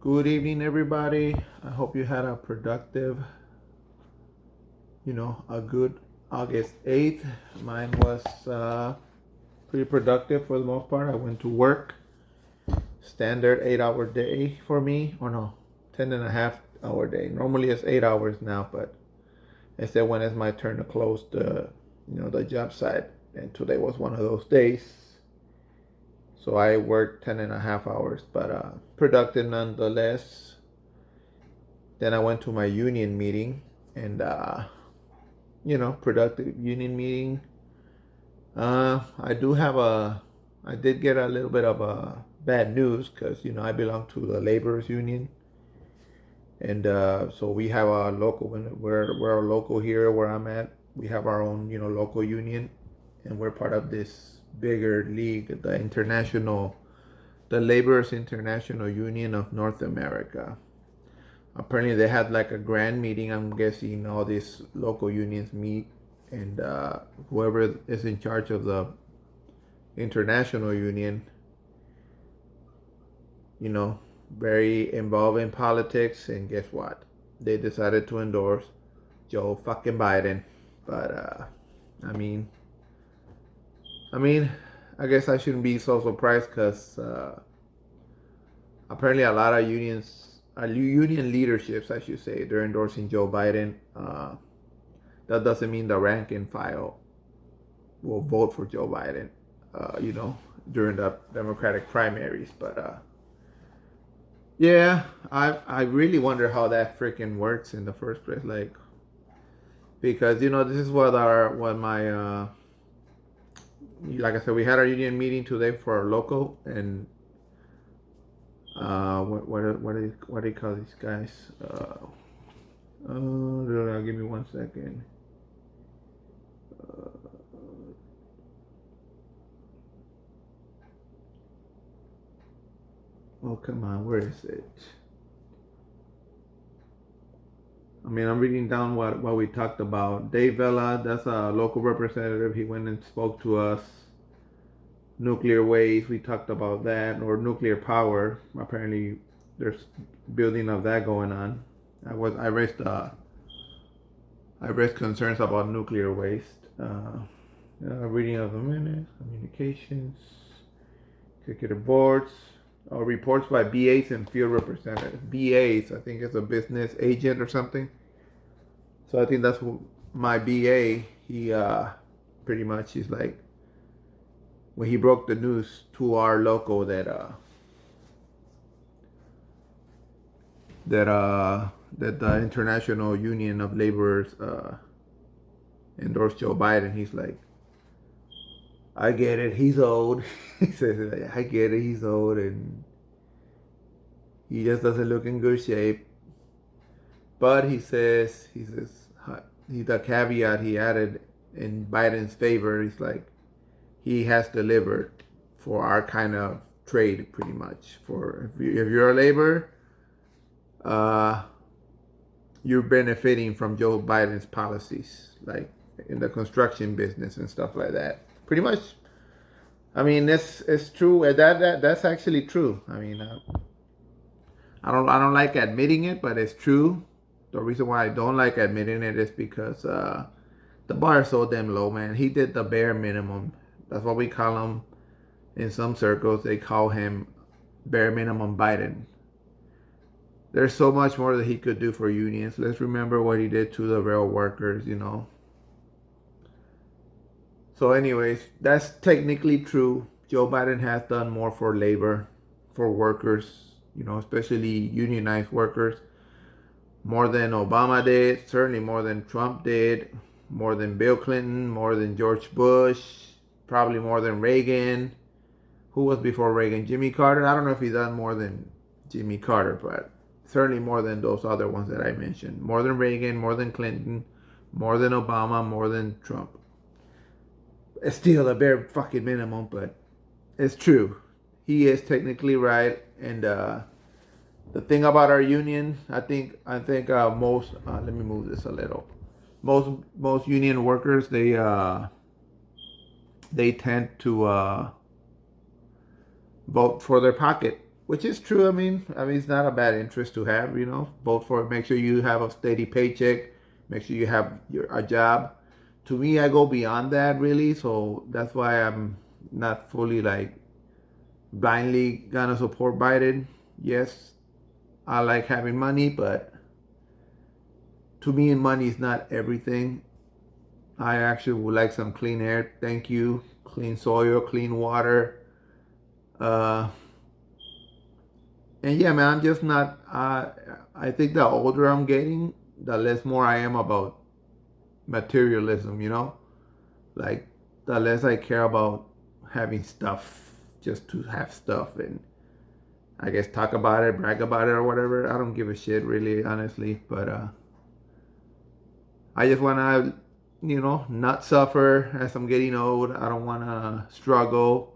Good evening, everybody. I hope you had a productive, a good August 8th. Mine was pretty productive for the most part. I went to work, standard 8 hour day for me, or no, 10 and a half hour day. Normally it's 8 hours now, but I said when it's my turn to close the job site. And today was one of those days. So I worked 10 and a half hours, but productive nonetheless. Then I went to my union meeting and productive union meeting. I do have I did get a little bit of a bad news because I belong to the laborers union, and so we have a local. We're a local here where I'm at. We have our own local union, and we're part of this bigger league, the Laborers International Union of North America. Apparently they had like a grand meeting. I'm guessing all these local unions meet, and whoever is in charge of the international union, you know, very involved in politics. And guess what? They decided to endorse Joe fucking Biden. But I mean, I mean, I guess I shouldn't be so surprised because apparently a lot of union leaderships, I should say, they're endorsing Joe Biden. That doesn't mean the rank and file will vote for Joe Biden, during the Democratic primaries. But yeah, I really wonder how that freaking works in the first place. Like, because this is what my like I said, we had our union meeting today for our local, and what do you call these guys? Give me 1 second. Oh, come on, where is it? I mean, I'm reading down what we talked about. Dave Vela, that's a local representative. He went and spoke to us. Nuclear waste, we talked about that, or nuclear power. Apparently, there's building of that going on. I raised concerns about nuclear waste. Reading of the minutes, communications, executive boards, reports by BAs and field representatives. BAs, I think, is a business agent or something. So I think that's my BA. He pretty much is like, when he broke the news to our local that the International Union of Laborers endorsed Joe Biden. He's like, I get it, he's old. He says, I get it, he's old, and he just doesn't look in good shape. But he says the caveat he added in Biden's favor. He's like, he has delivered for our kind of trade, pretty much. For if you're a labor, you're benefiting from Joe Biden's policies, like in the construction business and stuff like that. Pretty much. I mean, it's true. That's actually true. I mean, I don't like admitting it, but it's true. The reason why I don't like admitting it is because the bar is so damn low, man. He did the bare minimum. That's what we call him in some circles. They call him bare minimum Biden. There's so much more that he could do for unions. Let's remember what he did to the rail workers, So anyways, that's technically true. Joe Biden has done more for labor, for workers, especially unionized workers, more than Obama did, certainly more than Trump did, more than Bill Clinton, more than George Bush, probably more than Reagan. Who was before Reagan? Jimmy Carter? I don't know if he done more than Jimmy Carter, but certainly more than those other ones that I mentioned. More than Reagan, more than Clinton, more than Obama, more than Trump. It's still a bare fucking minimum, but it's true. He is technically right, and the thing about our union, I think most. Let me move this a little. Most union workers, they tend to vote for their pocket. which is true. I mean, it's not a bad interest to have. Vote for it. Make sure you have a steady paycheck. Make sure you have a job. To me, I go beyond that really. So that's why I'm not fully like blindly gonna support Biden. Yes, I like having money, but to me, money is not everything. I actually would like some clean air. Thank you. Clean soil, clean water. Uh, and yeah, man, I'm just not. I think the older I'm getting, the less more I am about materialism. Like the less I care about having stuff just to have stuff and I guess talk about it, brag about it, or whatever. I don't give a shit, really, honestly. But I just wanna, not suffer as I'm getting old. I don't wanna struggle.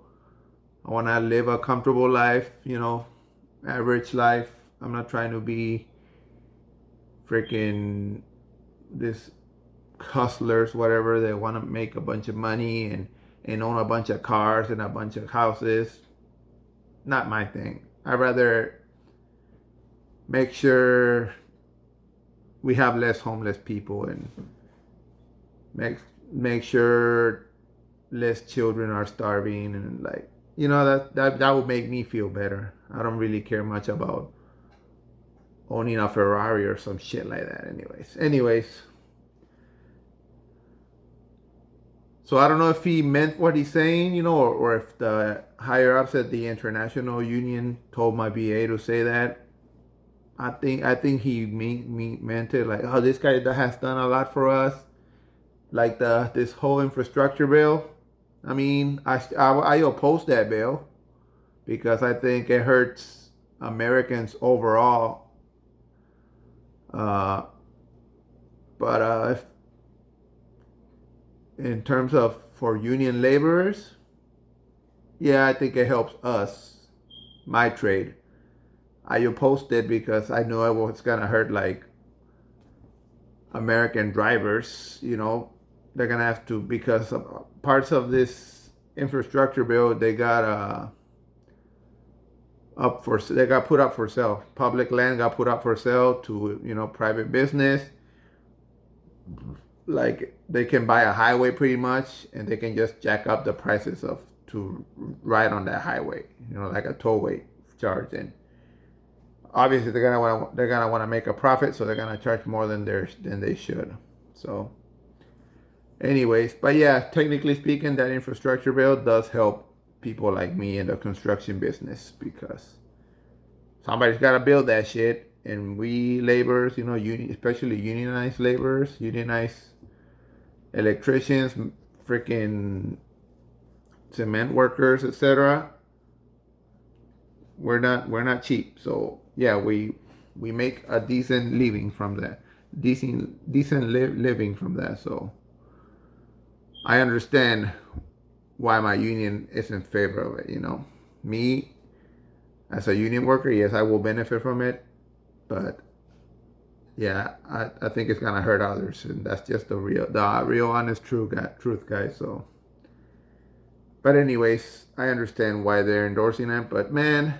I wanna live a comfortable life, average life. I'm not trying to be freaking this hustlers, whatever. They want to make a bunch of money and own a bunch of cars and a bunch of houses. Not my thing. I'd rather make sure we have less homeless people and make make sure less children are starving and like that would make me feel better. I don't really care much about owning a Ferrari or some shit like that. Anyways, so I don't know if he meant what he's saying, or if the higher ups at the international union told my BA to say that. I think he meant it like, oh, this guy that has done a lot for us, like this whole infrastructure bill. I mean, I oppose that bill because I think it hurts Americans overall. Uh, but if, in terms of for union laborers, yeah, I think it helps us, my trade. I opposed it because I knew it was gonna hurt like American drivers. They're gonna have to because of parts of this infrastructure bill they got they got put up for sale. Public land got put up for sale to private business. Like they can buy a highway pretty much, and they can just jack up the prices of to ride on that highway. Like a tollway charge and obviously they're gonna want to make a profit, so they're gonna charge more than they should. So, anyways, but yeah, technically speaking, that infrastructure bill does help people like me in the construction business because somebody's got to build that shit, and we laborers, especially unionized laborers, unionized electricians, freaking cement workers, etc. We're not cheap. So yeah, we make a decent living from that. Living from that. So I understand why my union is in favor of it. Me as a union worker, yes, I will benefit from it, but yeah, I think it's gonna hurt others, and that's just the real honest truth, guys. So, but anyways, I understand why they're endorsing it, but man,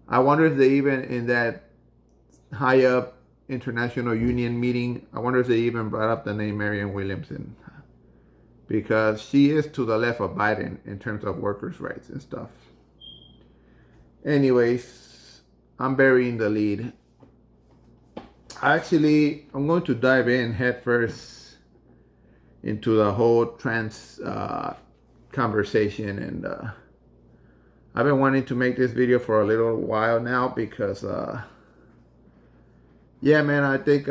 I wonder if they even in that high up international union meeting, I wonder if they even brought up the name Marianne Williamson because she is to the left of Biden in terms of workers' rights and stuff. Anyways, I'm burying the lead. Actually, I'm going to dive in head first into the whole trans conversation, and I've been wanting to make this video for a little while now because yeah, man, I think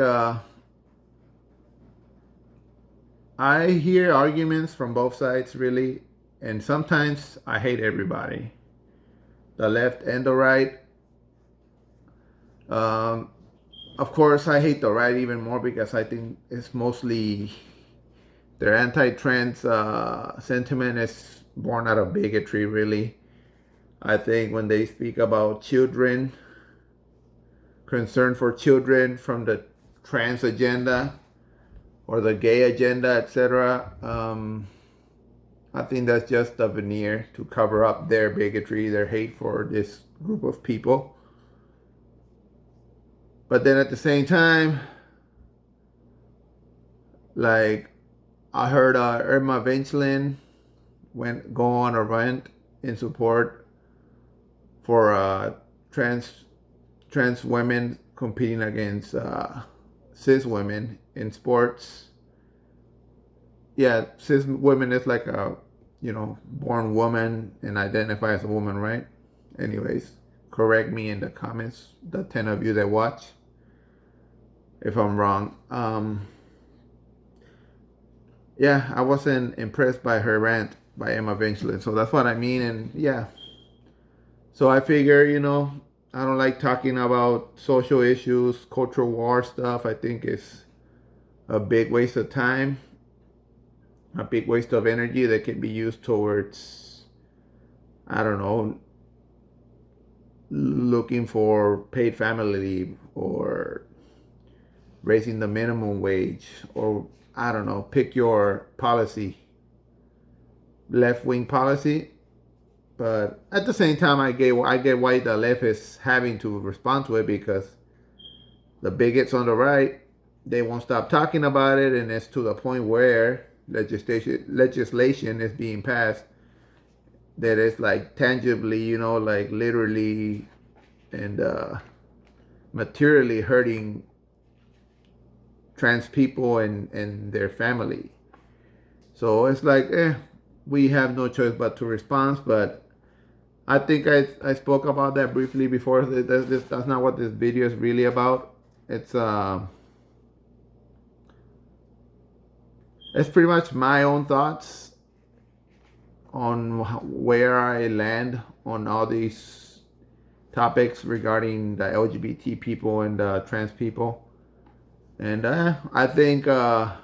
I hear arguments from both sides really, and sometimes I hate everybody, the left and the right. um, of course I hate the right even more because I think it's mostly their anti-trans sentiment is born out of bigotry really. I think when they speak about children, concern for children from the trans agenda or the gay agenda, etc., I think that's just a veneer to cover up their bigotry, their hate for this group of people. But then at the same time, like I heard Irma Vinchlin went go on a rant in support for trans women competing against cis women in sports. Yeah, cis women is like a born woman and identify as a woman, right? Anyways, correct me in the comments, the 10 of you that watch, if I'm wrong. Yeah, I wasn't impressed by her rant by Emma Vincent, so that's what I mean. And yeah, so I figure, I don't like talking about social issues, cultural war stuff. I think it's a big waste of time, a big waste of energy that can be used towards, I don't know, looking for paid family leave or raising the minimum wage or I don't know, pick your policy, left wing policy. But at the same time, I get why the left is having to respond to it because the bigots on the right, they won't stop talking about it, and it's to the point where legislation is being passed that is like tangibly, like literally and materially hurting trans people and their family. So it's like, we have no choice but to respond. But I think I spoke about that briefly before. That's not what this video is really about. It's pretty much my own thoughts on where I land on all these topics regarding the LGBT people and the trans people. And I think I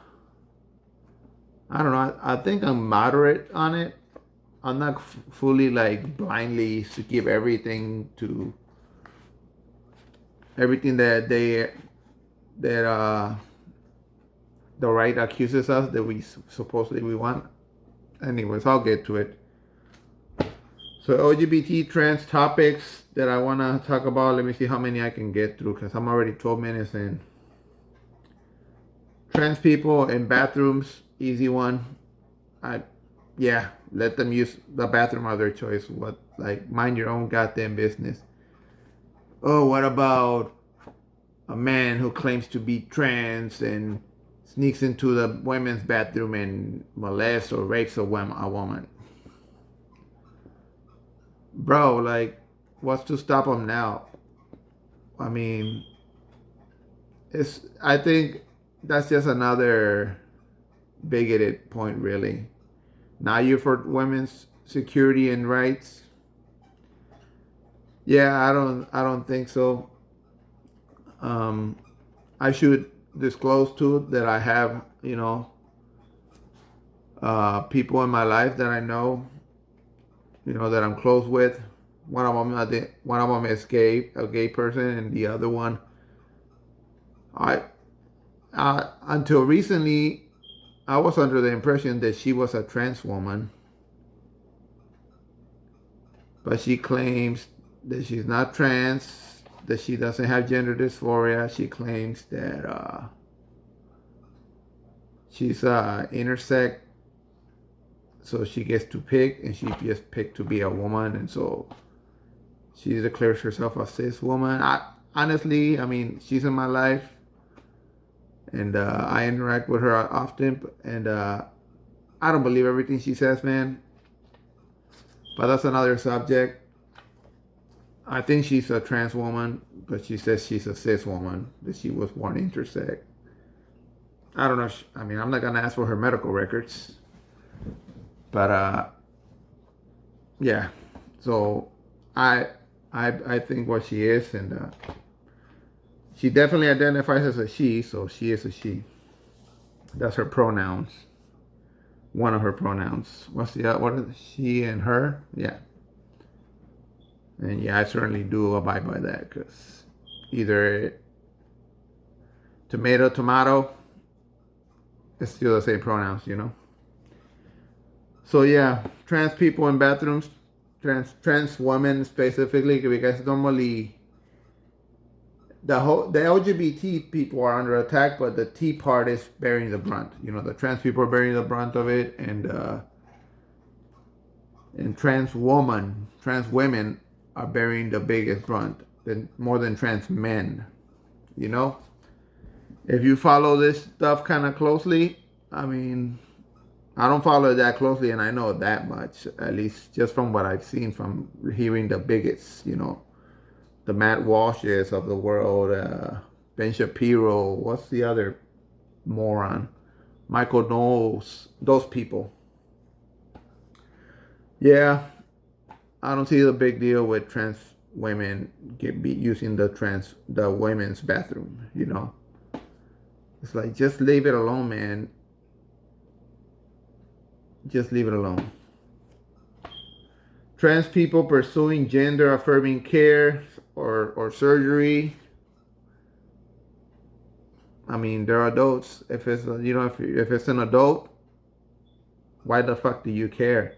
don't know. I think I'm moderate on it. I'm not fully like blindly to give everything that the right accuses us that we supposedly we want. Anyways, I'll get to it. So LGBT trans topics that I want to talk about. Let me see how many I can get through because I'm already 12 minutes in. Trans people in bathrooms, easy one. Yeah, let them use the bathroom of their choice. What, like, mind your own goddamn business. Oh, what about a man who claims to be trans and sneaks into the women's bathroom and molests or rapes a woman? Bro, like, what's to stop him now? I mean, I think that's just another bigoted point, really. Now you're for women's security and rights. Yeah, I don't think so. Um, I should disclose too that I have, people in my life that I know, that I'm close with. One of them is gay, a gay person, and the other one, I, until recently, I was under the impression that she was a trans woman, but she claims that she's not trans, that she doesn't have gender dysphoria. She claims that she's intersex, so she gets to pick, and she just picked to be a woman, and so she declares herself a cis woman. Honestly, I mean, she's in my life, and I interact with her often, and I don't believe everything she says, man. But that's another subject. I think she's a trans woman, but she says she's a cis woman, that she was born intersex. I don't know. I mean, I'm not gonna ask for her medical records, but yeah. So I think what she is, and she definitely identifies as a she, so she is a she. That's her pronouns. One of her pronouns. What's the other? What is it? She and her? Yeah. And yeah, I certainly do abide by that because either tomato, it's still the same pronouns, So yeah, trans people in bathrooms, trans women specifically, because normally the LGBT people are under attack, but the T part is bearing the brunt. You know, the trans people are bearing the brunt of it, and trans women are bearing the biggest brunt, than more than trans men. You know, if you follow this stuff kind of closely, I mean, I don't follow it that closely, and I know that much, at least just from what I've seen from hearing the bigots, the Matt Walshes of the world, Ben Shapiro, what's the other moron? Michael Knowles, those people. Yeah, I don't see the big deal with trans women using the women's bathroom. It's like, just leave it alone, man. Just leave it alone. Trans people pursuing gender affirming care or surgery. I mean, they're adults. If it's if it's an adult, why the fuck do you care?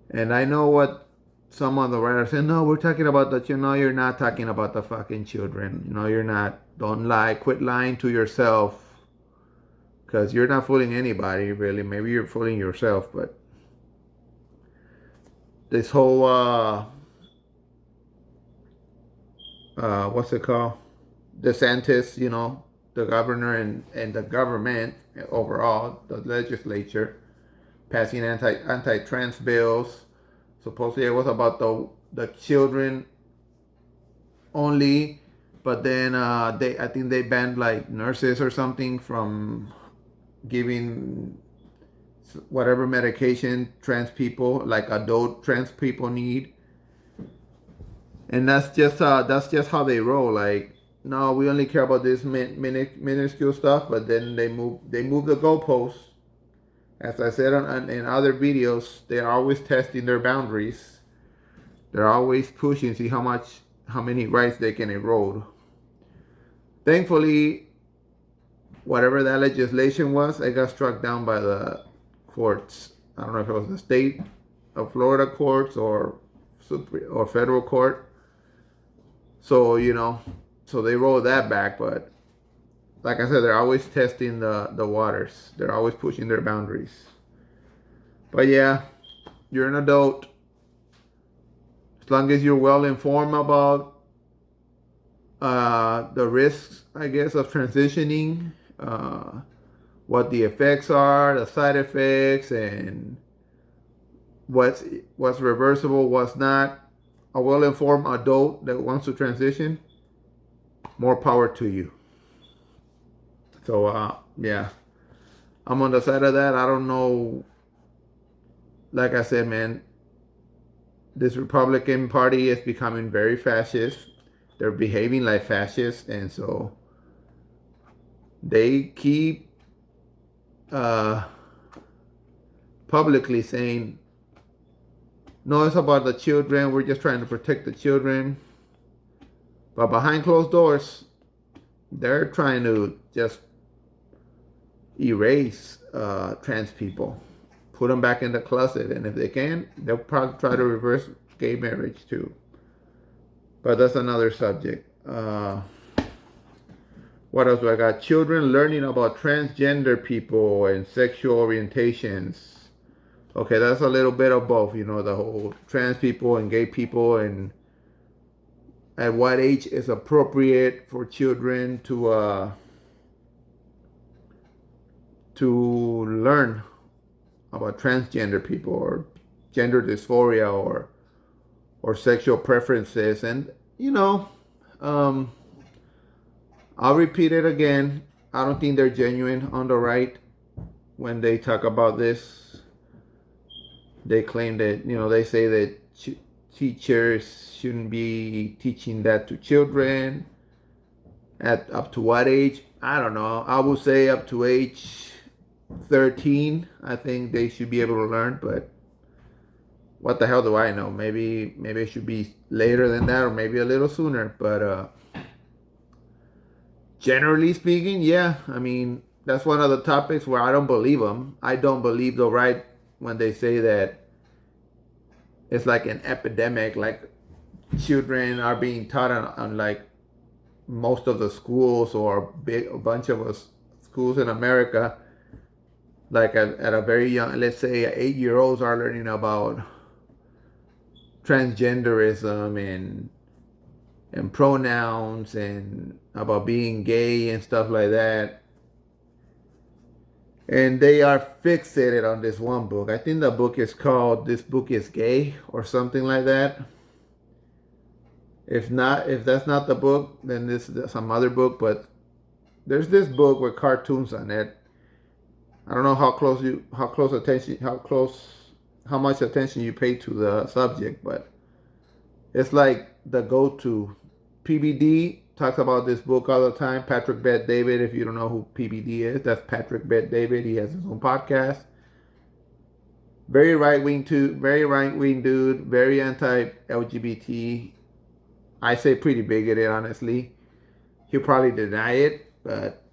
And I know what some of the writers say. No, we're talking about that. You're not talking about the fucking children. You're not. Don't lie. Quit lying to yourself. Because you're not fooling anybody, really. Maybe you're fooling yourself, but this whole what's it called? DeSantis, the governor and the government overall, the legislature, passing anti-trans bills. Supposedly it was about the children only, but then I think they banned like nurses or something from giving whatever medication trans people, like adult trans people, need. And that's just how they roll. Like, no, we only care about this minuscule stuff, but then they move the goalposts. As I said in other videos, they're always testing their boundaries. They're always pushing, see how many rights they can erode. Thankfully, whatever that legislation was, it got struck down by the courts. I don't know if it was the state of Florida courts or federal court. So so they rolled that back. But like I said, they're always testing the waters. They're always pushing their boundaries. But yeah, you're an adult. As long as you're well informed about the risks, I guess, of transitioning, what the effects are, the side effects, and what's reversible, what's not. A well-informed adult that wants to transition, more power to you. So yeah, I'm on the side of that. I don't know. Like I said, man, this Republican Party is becoming very fascist. They're behaving like fascists, and so they keep publicly saying, no, it's about the children. We're just trying to protect the children. But behind closed doors, they're trying to just erase trans people, put them back in the closet. And if they can, they'll probably try to reverse gay marriage too. But that's another subject. What else do I got? Children learning about transgender people and sexual orientations. Okay, that's a little bit of both, the whole trans people and gay people, and at what age is appropriate for children to learn about transgender people or gender dysphoria or sexual preferences. And I'll repeat it again. I don't think they're genuine on the right when they talk about this. They claim that, they say that teachers shouldn't be teaching that to children. At up to what age? I don't know. I would say up to age 13. I think they should be able to learn, but what the hell do I know? Maybe it should be later than that, or maybe a little sooner. But generally speaking, yeah. I mean, that's one of the topics where I don't believe them. I don't believe the right when they say that it's like an epidemic, like children are being taught on like most of the schools or a bunch of us schools in America, like at a very young, let's say 8-year-olds are learning about transgenderism and pronouns and about being gay and stuff like that. And they are fixated on this one book. I think the book is called "This Book Is Gay" or something like that. If not, if that's not the book, then this is some other book. But there's this book with cartoons on it. I don't know how much attention you pay to the subject, but it's like the go-to. PBD talks about this book all the time. Patrick Bet David, if you don't know who PBD is, that's Patrick Bet David. He has his own podcast. Very right wing dude, very anti-LGBT. I say pretty bigoted, honestly. He'll probably deny it, but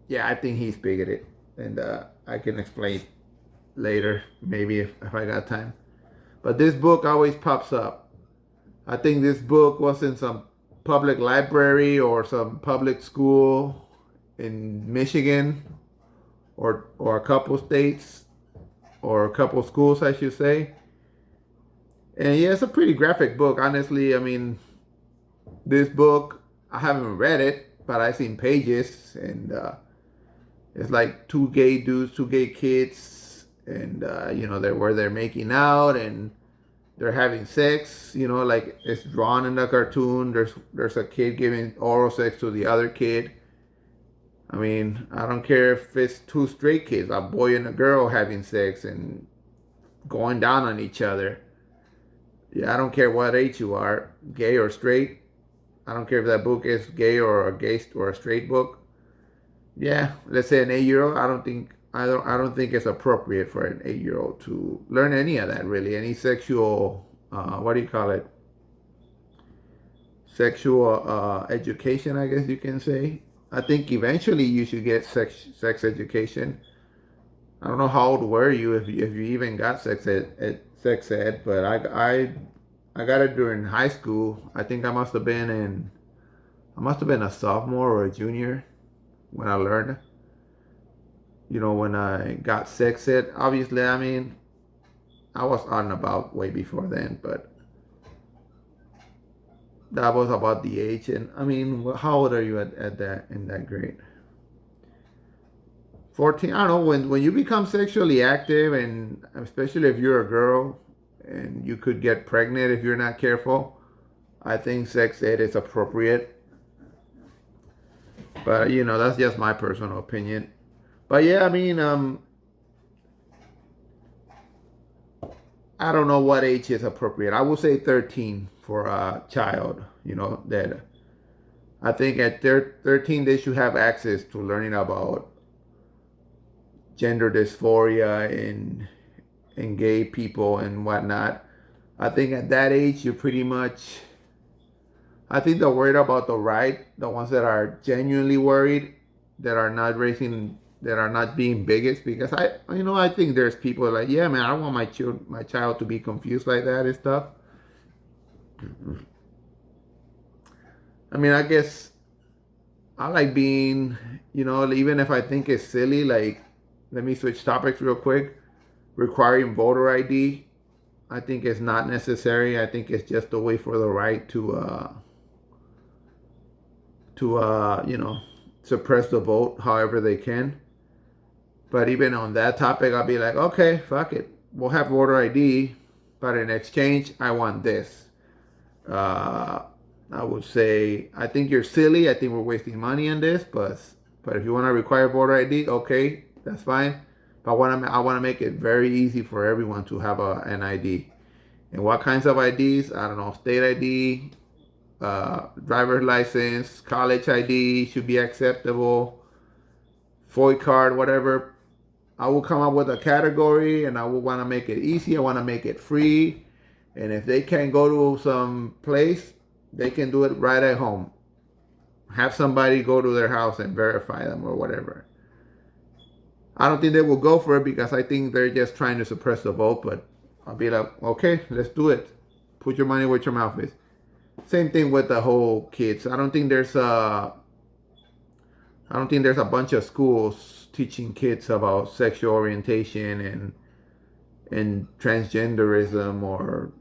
yeah, I think he's bigoted, and I can explain later, maybe if I got time. But this book always pops up. I think this book was in some public library or some public school in Michigan, or a couple states, or a couple schools, I should say. And yeah, it's a pretty graphic book, honestly. I mean, this book, I haven't read it, but I've seen pages, and it's like two gay dudes, two gay kids, and they're making out and they're having sex. Like it's drawn in the cartoon. There's a kid giving oral sex to the other kid. I mean, I don't care if it's two straight kids, a boy and a girl having sex and going down on each other. Yeah, I don't care what age you are, gay or straight. I don't care if that book is gay or a straight book. Yeah, let's say an 8-year-old. I don't think it's appropriate for an 8-year-old to learn any of that, really. Any sexual, what do you call it? Sexual education, I guess you can say. I think eventually you should get sex education. I don't know how old were you if you even got sex ed, but I got it during high school. I think I must have been a sophomore or a junior when I learned. When I got sex ed. Obviously, I mean, I was on and about way before then, but that was about the age. And I mean, how old are you at that in that grade? 14. I don't know, when you become sexually active, and especially if you're a girl and you could get pregnant if you're not careful, I think sex ed is appropriate. But that's just my personal opinion. But yeah, I mean, I don't know what age is appropriate. I would say 13 for a child. That I think at 13 they should have access to learning about gender dysphoria and gay people and whatnot. I think at that age you're pretty much. I think they're worried about the right, the ones that are genuinely worried, that are not being bigots, because I think there's people like, yeah, man, I don't want my child to be confused like that and stuff. I mean, I guess I like being, even if I think it's silly, like, let me switch topics real quick. Requiring voter ID, I think it's not necessary. I think it's just a way for the right to suppress the vote however they can. But even on that topic, I'll be like, okay, fuck it. We'll have voter ID, but in exchange, I want this. I would say, I think you're silly. I think we're wasting money on this, but if you want to require voter ID, okay, that's fine. But I want to make it very easy for everyone to have an ID. And what kinds of IDs? I don't know, state ID, driver's license, college ID should be acceptable, FOI card, whatever. I will come up with a category, and I will want to make it easy. I want to make it free. And if they can't go to some place, they can do it right at home. Have somebody go to their house and verify them or whatever. I don't think they will go for it because I think they're just trying to suppress the vote. But I'll be like, okay, let's do it. Put your money where your mouth is. Same thing with the whole kids. I don't think there's a bunch of schools teaching kids about sexual orientation and transgenderism or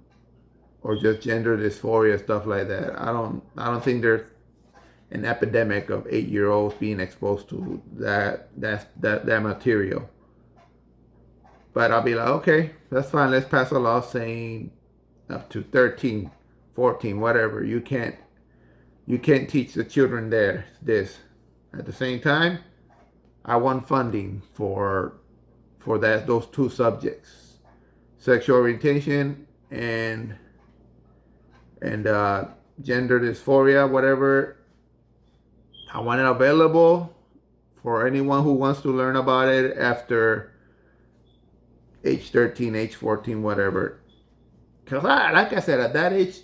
just gender dysphoria, stuff like that. I don't think there's an epidemic of 8-year-olds being exposed to that material. But I'll be like, okay, that's fine. Let's pass a law saying up to 13, 14, whatever. You can't teach the children there this. At the same time, I want funding for those two subjects, sexual orientation and gender dysphoria, whatever. I want it available for anyone who wants to learn about it after age 13, age 14, whatever. Because like I said, at that age,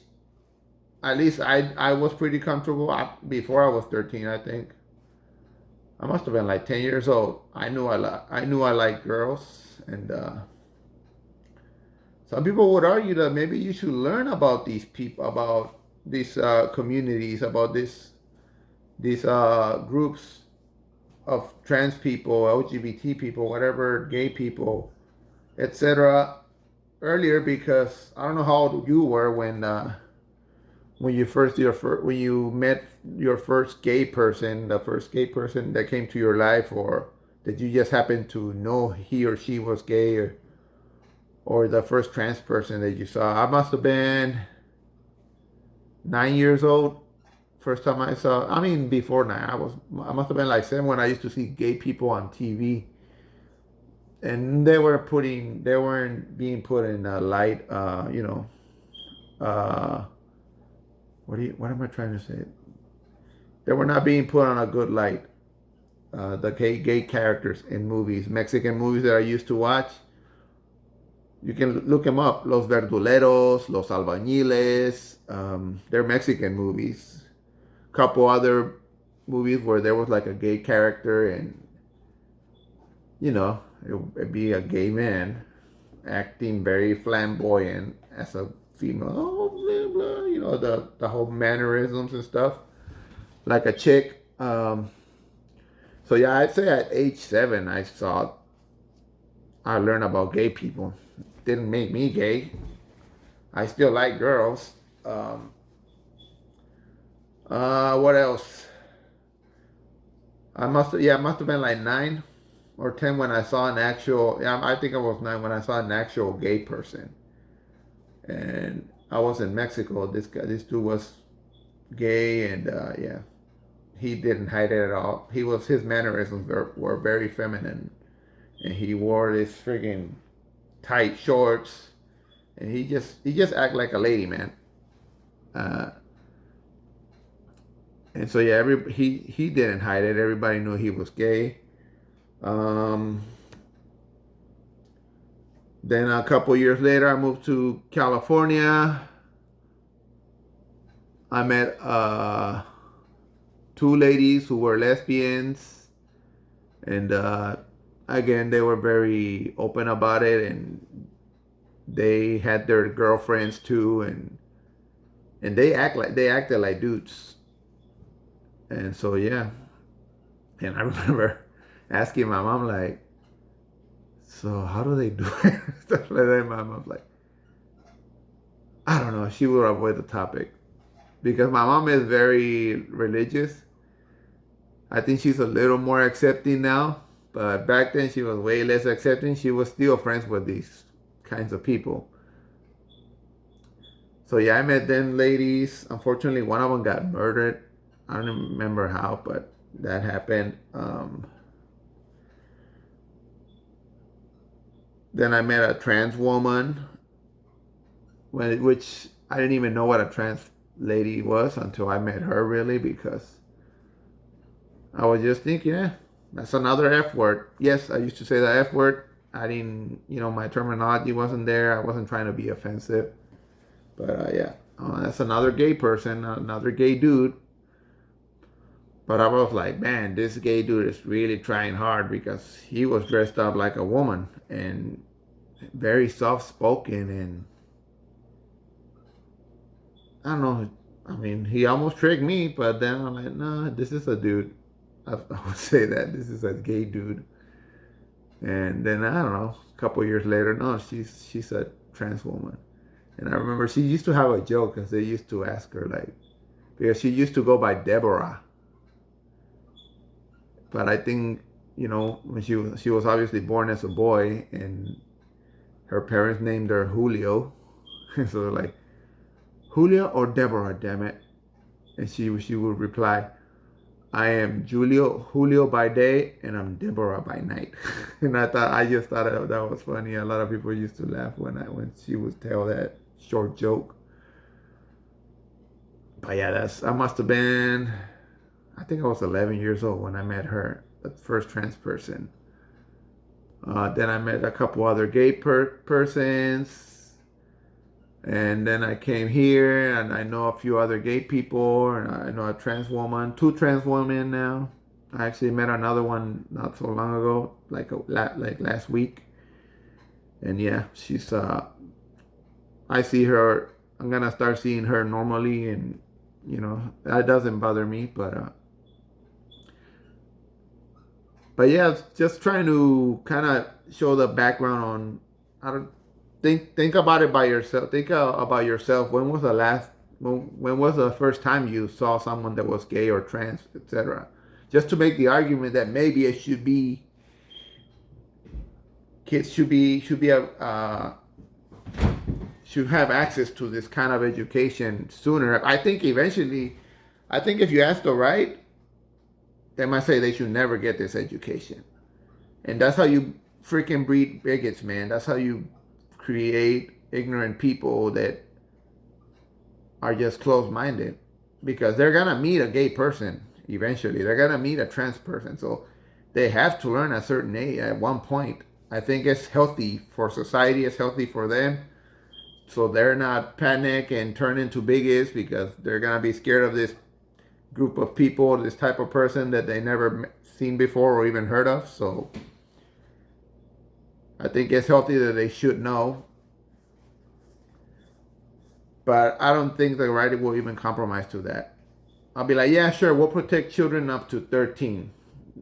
at least I was pretty comfortable before I was 13, I think. I must have been like 10 years old. I knew I liked girls, and some people would argue that maybe you should learn about these people, about these communities, about these groups of trans people, LGBT people, whatever, gay people, etc. earlier, because I don't know how old you were when you met your first gay person, the first gay person that came to your life, or that you just happened to know he or she was gay, or the first trans person that you saw. I must have been 9 years old. First time I saw, I mean, before 9, I must have been like 7 when I used to see gay people on TV, and they weren't being put in a light, uh, what am I trying to say? They were not being put on a good light. The gay characters in movies, Mexican movies that I used to watch. You can look them up. Los Verduleros, Los Albañiles. They're Mexican movies. Couple other movies where there was like a gay character, and it'd be a gay man acting very flamboyant as a female. Oh, blah, blah, the whole mannerisms and stuff, like a chick. So yeah, I'd say at age 7, I learned about gay people. Didn't make me gay. I still like girls. What else? I must have been like 9 or 10 when I saw an actual. Yeah, I think I was 9 when I saw an actual gay person. And I was in Mexico. This dude was gay, and yeah, he didn't hide it at all. His mannerisms were very feminine, and he wore this friggin' tight shorts, and he just act like a lady, man. Uh, and so yeah, he didn't hide it. Everybody knew he was gay. Um, then a couple years later, I moved to California. I met two ladies who were lesbians, and again, they were very open about it, and they had their girlfriends too, and they acted like dudes, and so yeah. And I remember asking my mom, like, so how do they do it? Stuff like that. My mom's like, I don't know. She would avoid the topic because my mom is very religious. I think she's a little more accepting now, but back then she was way less accepting. She was still friends with these kinds of people. So yeah, I met them ladies. Unfortunately, one of them got murdered. I don't remember how, but that happened. Then I met a trans woman, which I didn't even know what a trans lady was until I met her, really, because I was just thinking, that's another F word. Yes, I used to say the F word. I didn't, my terminology wasn't there. I wasn't trying to be offensive. But yeah, that's another gay person, another gay dude. But I was like, man, this gay dude is really trying hard because he was dressed up like a woman and very soft spoken. And I don't know. I mean, he almost tricked me, but then I'm like, no, this is a dude. I would say that this is a gay dude. And then I don't know, a couple years later, no, she's a trans woman. And I remember she used to have a joke because they used to ask her like, because she used to go by Deborah, but I think when she was obviously born as a boy, and her parents named her Julio, so they're like Julio or Deborah, damn it, and she would reply, I am Julio by day, and I'm Deborah by night. And I just thought that was funny. A lot of people used to laugh when she would tell that short joke. But yeah, I must have been, I think I was 11 years old when I met her, the first trans person. Then I met a couple other gay persons, and then I came here, and I know a few other gay people, and I know a trans woman, two trans women now. I actually met another one not so long ago, like last week, and yeah, she's I see her. I'm gonna start seeing her normally, and that doesn't bother me, but yeah, just trying to kind of show the background on how to think about it by yourself. Think about yourself. When was the first time you saw someone that was gay or trans, etc. Just to make the argument that maybe it should be kids should have access to this kind of education sooner. I think eventually, I think if you ask the right, they might say they should never get this education. And that's how you freaking breed bigots, man. That's how you create ignorant people that are just closed minded. Because they're going to meet a gay person eventually. They're going to meet a trans person. So they have to learn at a certain age at one point. I think it's healthy for society, it's healthy for them. So they're not panic and turn into bigots because they're going to be scared of this group of people, this type of person that they never seen before or even heard of. So I think it's healthy that they should know. But I don't think the right will even compromise to that. I'll be like, yeah, sure, we'll protect children up to 13.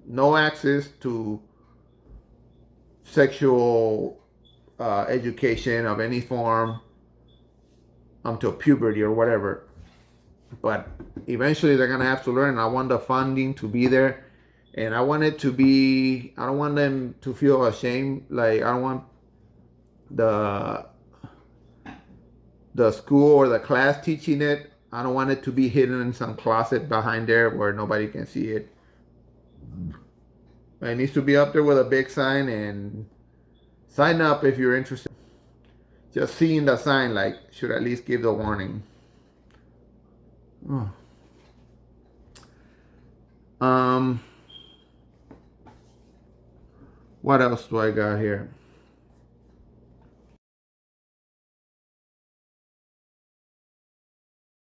No access to sexual education of any form until puberty or whatever. But eventually they're going to have to learn. I want the funding to be there. And I want it to be, I don't want them to feel ashamed. Like, I don't want the school or the class teaching it. I don't want it to be hidden in some closet behind there where nobody can see it. It needs to be up there with a big sign and sign up if you're interested. Just seeing the sign, like, should at least give the warning. Oh. What else do I got here?